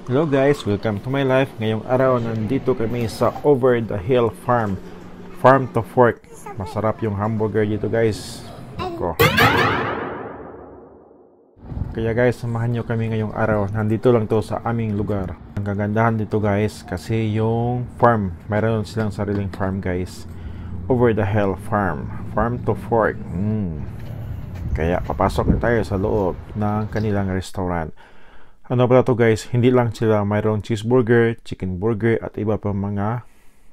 Hello guys, welcome to my life. Ngayong araw nandito kami sa Over the Hill Farm, Farm to Fork. Masarap yung hamburger dito guys. Ako. Kaya guys, samahan nyo kami ngayong araw. Nandito lang to sa aming lugar. Ang kagandahan dito guys, kasi yung farm, mayroon silang sariling farm guys. Over the Hill Farm, Farm to Fork. Kaya papasok na tayo sa loob ng kanilang restaurant. Ano pala to guys, hindi lang sila mayroong cheeseburger, chicken burger at iba pa mga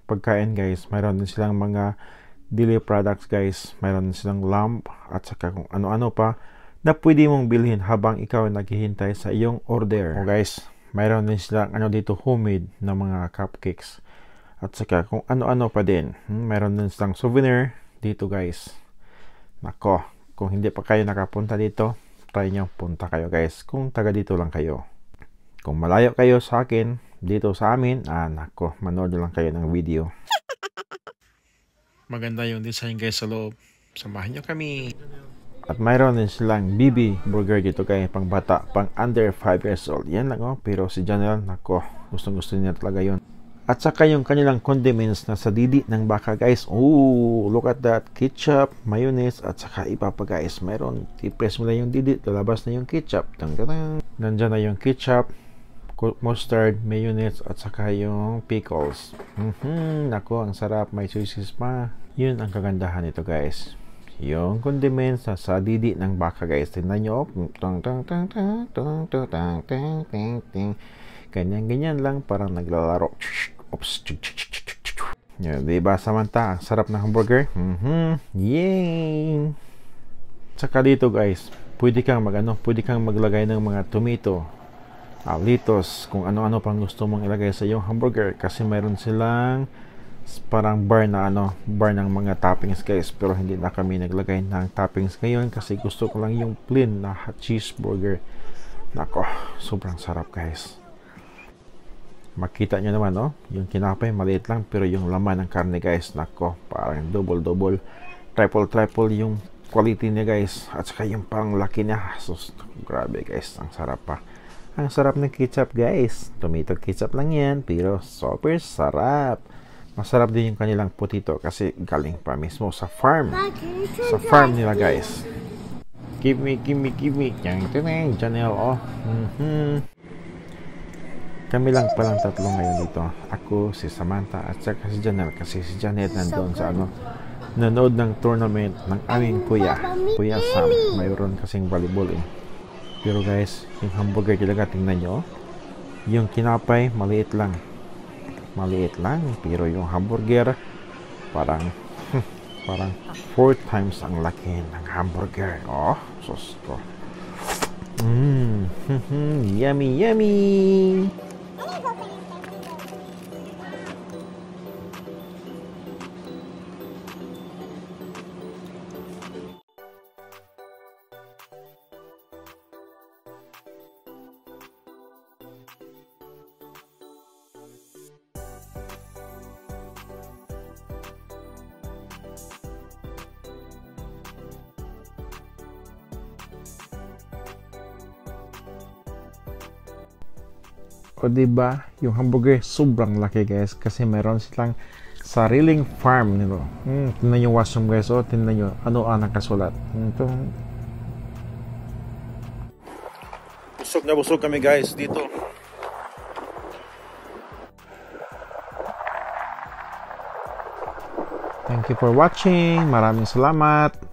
pagkain guys. Mayroon din silang mga deli products guys. Mayroon din silang lamb at saka kung ano-ano pa na pwede mong bilhin habang ikaw naghihintay sa iyong order. O guys, mayroon din silang dito homemade na mga cupcakes. At saka kung ano-ano pa din. Mayroon din silang souvenir dito guys. Nako, kung hindi pa kayo nakapunta dito, try nyo, punta kayo guys kung taga dito lang kayo. Kung malayo kayo sa akin dito sa amin, nako, manood lang kayo ng video. Maganda yung design guys sa loob, samahan nyo kami. At mayroon din silang BB burger dito guys, pang bata, pang under 5 years old. Yan lang pero si Janelle, nako, gustong gusto niya talaga yun. At saka yung kanilang condiments na sa didi ng baka guys. Oh, look at that. Ketchup, mayonnaise, at saka iba pa guys. Mayroon, i-press mo na yung didi, lalabas na yung ketchup. Nandyan na yung ketchup, mustard, mayonnaise, at saka yung pickles. Nako, ang sarap. May sauces pa. Yun ang kagandahan nito guys. Yung condiments na sa didi ng baka guys. Tingnan nyo. Ganyan-ganyan lang, parang naglalaro. Oops. Yan, diba Samantha? Ang sarap na hamburger. Yay! Saka dito guys, pwede kang maglagay ng mga tomato, lettuce, kung ano-ano pang gusto mong ilagay sa iyong hamburger kasi mayroon silang parang bar ng mga toppings guys, pero hindi na kami naglagay ng toppings ngayon kasi gusto ko lang yung plain na cheeseburger. Nako, sobrang sarap guys. Makita nyo naman, yung kinapay maliit lang pero yung laman ng karne guys, nako, parang double, triple yung quality niya guys. At saka yung pang laki niya, sus, grabe guys, ang sarap pa. Ang sarap ng ketchup guys, tomato ketchup lang yan pero super sarap. Masarap din yung kanilang potato kasi galing pa mismo sa farm, nila guys. Give me. Yan, Janelle, Kami lang palang tatlo ngayon dito. Ako, si Samantha, at saka si Janelle. Kasi si Janet nandoon sa nanood ng tournament ng aming Kuya Sam. Mayroon kasing volleyball Pero guys, yung hamburger talaga, tingnan nyo. Yung kinapay, maliit lang. Pero yung hamburger, parang 4 times ang laki ng hamburger. Oh, sus ko. Yummy. O diba, yung hamburger sobrang laki guys kasi meron silang sariling farm nito. Tingnan yung washroom guys, tingnan nyo ano ang nakasulat. Busog kami guys dito. Thank you for watching. Maraming salamat.